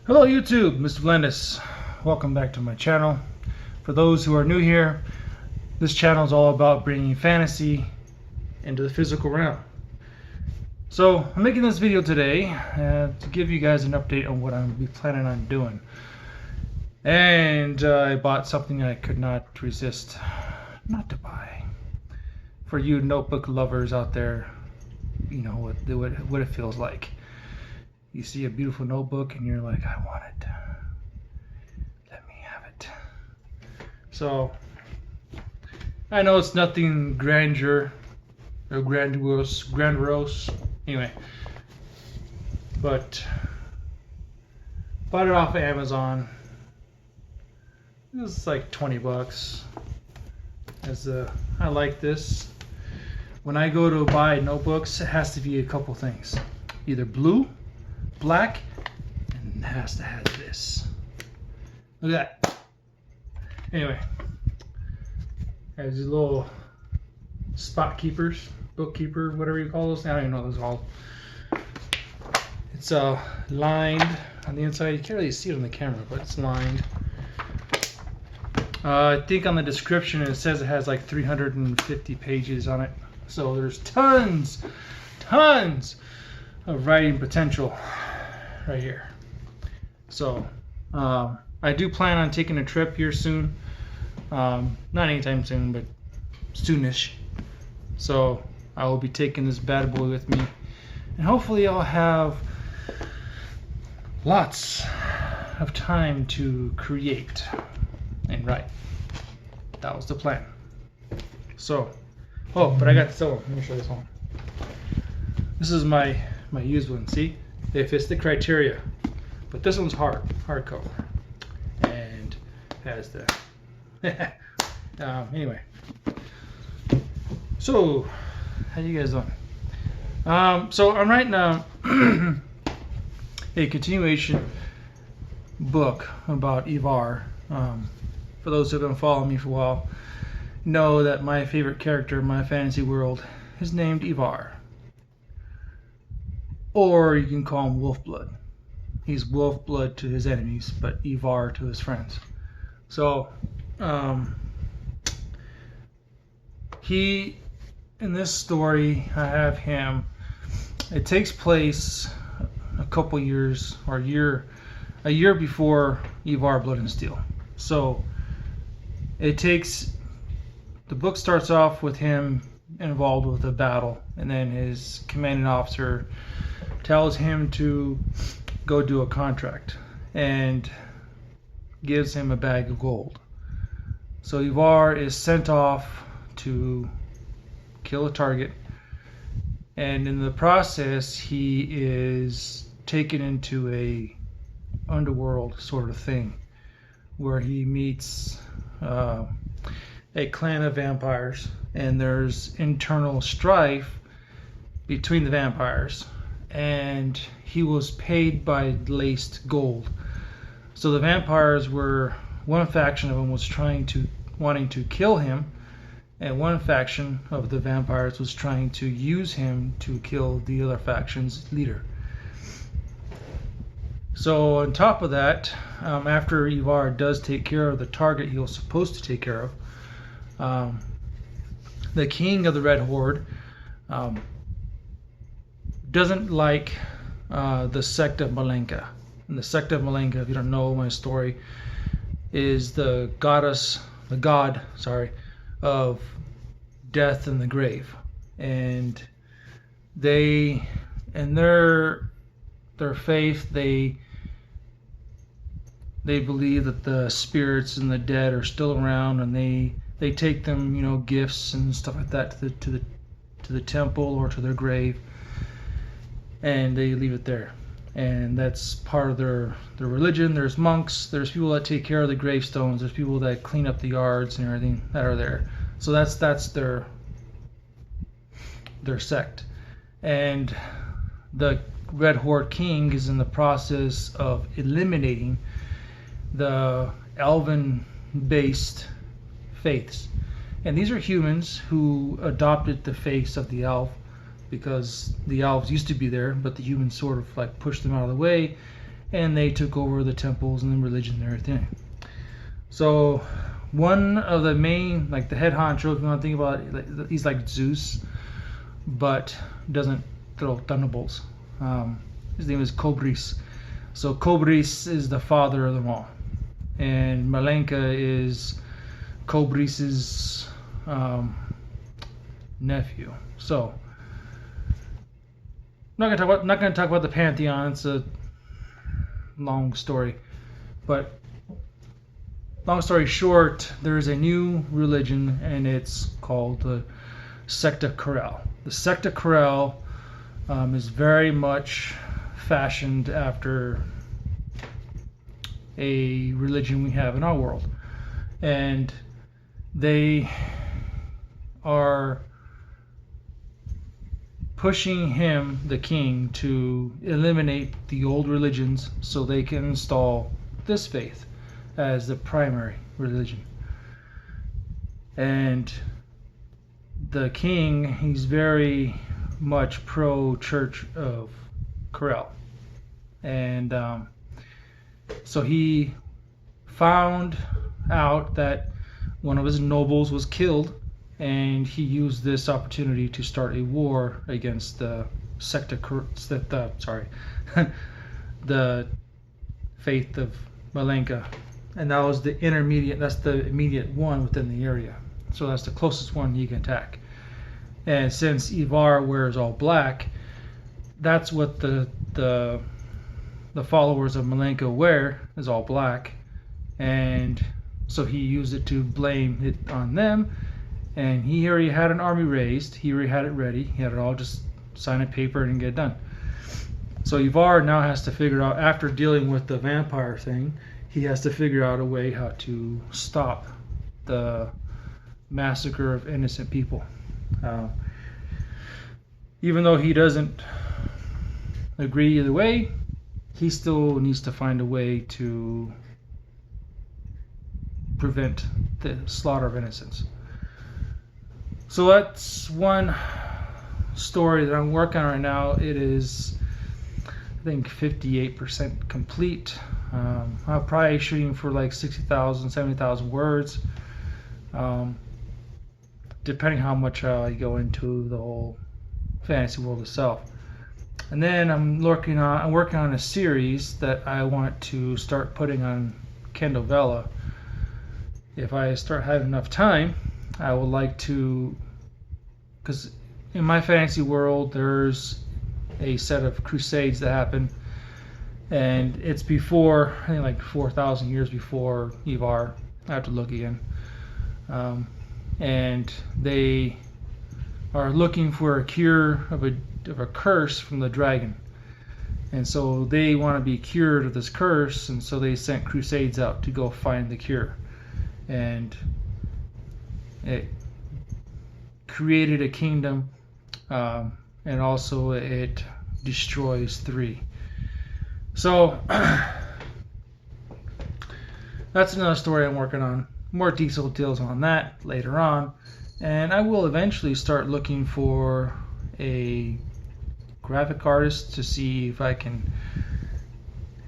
Hello YouTube, Mr. Blendis. Welcome back to my channel. For those who are new here, this channel is all about bringing fantasy into the physical realm. So I'm making this video today to give you guys an update on what I'm planning on doing. And I bought something I could not resist not to buy. For you notebook lovers out there, you know what it feels like. You see a beautiful notebook and you're like, I want it. Let me have it. So, I know it's nothing grandeur or grandiose. Anyway, but bought it off of Amazon. It was like 20 bucks. I like this. When I go to buy notebooks, it has to be a couple things. Either blue, black, and it has to have this. Look at that. Anyway, has these little spot keepers, bookkeeper, whatever you call those. I don't even know what those are called. It's lined on the inside. You can't really see it on the camera, but it's lined. I think on the description it says it has like 350 pages on it. So there's tons of writing potential right here. So I do plan on taking a trip here soon. Not anytime soon, but soonish. So I will be taking this bad boy with me, and hopefully I'll have lots of time to create and write. That was the plan. So, oh, but I got this other one. Let me show this one. This is my used one. See, it fits the criteria, but this one's hardcover, and has the anyway. So, how you guys doing? So I'm writing a continuation book about Ivar. For those who have been following me for a while, know that my favorite character in my fantasy world is named Ivar. Or you can call him Wolfblood. He's Wolfblood to his enemies, but Ivar to his friends. So, in this story, I have him. It takes place a couple years, or a year before Ivar Blood and Steel. So, the book starts off with him involved with a battle, and then his commanding officer tells him to go do a contract and gives him a bag of gold. So Ivar is sent off to kill a target, and in the process he is taken into a underworld sort of thing where he meets a clan of vampires, and there's internal strife between the vampires, and he was paid by laced gold. So the vampires were, one faction of them was wanting to kill him, and one faction of the vampires was trying to use him to kill the other faction's leader. So on top of that, after Ivar does take care of the target he was supposed to take care of, the king of the Red Horde doesn't like the sect of Malenka. And the sect of Malenka, if you don't know my story, is the god of death and the grave. And they, in their faith, they believe that the spirits and the dead are still around, and they take them, you know, gifts and stuff like that to the temple or to their grave, and they leave it there. And that's part of their religion. There's monks, there's people that take care of the gravestones, there's people that clean up the yards and everything that are there. So that's their sect. And the Red Horde King is in the process of eliminating the elven-based faiths. And these are humans who adopted the faiths of the elf because the elves used to be there, but the humans sort of like pushed them out of the way, and they took over the temples and the religion and everything. So one of the main, like the head honcho, if you want to think about it, he's like Zeus, but doesn't throw thunderbolts. His name is Kobris. So Kobris is the father of them all, and Malenka is Kobris's nephew. So not gonna talk about the pantheon. It's a long story, but long story short, there is a new religion, and it's called the Secta Corel. The Secta Corel is very much fashioned after a religion we have in our world, and they are pushing him, the king, to eliminate the old religions so they can install this faith as the primary religion. And the king, he's very much pro Church of Corel, and so he found out that one of his nobles was killed, and he used this opportunity to start a war against the the faith of Malenka, and that was the intermediate. That's the immediate one within the area. So that's the closest one he can attack. And since Ivar wears all black, that's what the followers of Malenka wear, is all black, and so he used it to blame it on them. And he already had an army raised. He already had it ready. He had it all, just sign a paper and get it done. So Ivar now has to figure out, after dealing with the vampire thing, he has to figure out a way how to stop the massacre of innocent people. Even though he doesn't agree either way, he still needs to find a way to prevent the slaughter of innocents. So that's one story that I'm working on right now. It is, I think, 58% complete. I'm probably shooting for like 60,000, 70,000 words, depending how much I go into the whole fantasy world itself. And then I'm working on a series that I want to start putting on Kindle Vella. If I start having enough time, I would like to, because in my fantasy world there's a set of crusades that happen, and it's before, I think, like 4,000 years before Ivar. I have to look again. And they are looking for a cure of a curse from the dragon, and so they want to be cured of this curse, and so they sent crusades out to go find the cure. And it created a kingdom, and also it destroys 3. So that's another story I'm working on. More detailed deals on that later on, and I will eventually start looking for a graphic artist to see if I can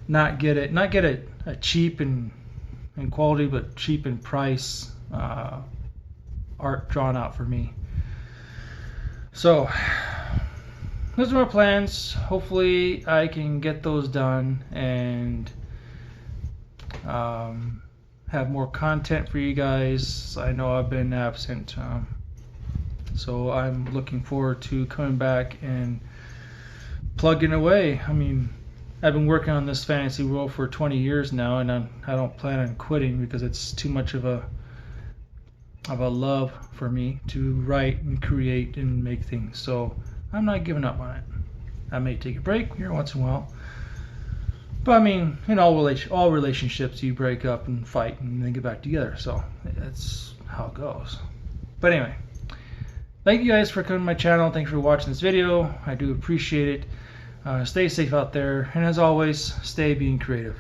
not get a cheap in quality, but cheap in price art drawn out for me. So those are my plans. Hopefully I can get those done and have more content for you guys. I know I've been absent, so I'm looking forward to coming back and plugging away. I mean, I've been working on this fantasy world for 20 years now, and I don't plan on quitting because it's too much of a love for me to write and create and make things. So I'm not giving up on it. I may take a break here once in a while, but I mean, in all relationships, you break up and fight and then get back together. So that's how it goes. But anyway, thank you guys for coming to my channel. Thanks for watching this video. I do appreciate it. Stay safe out there, and as always, stay being creative.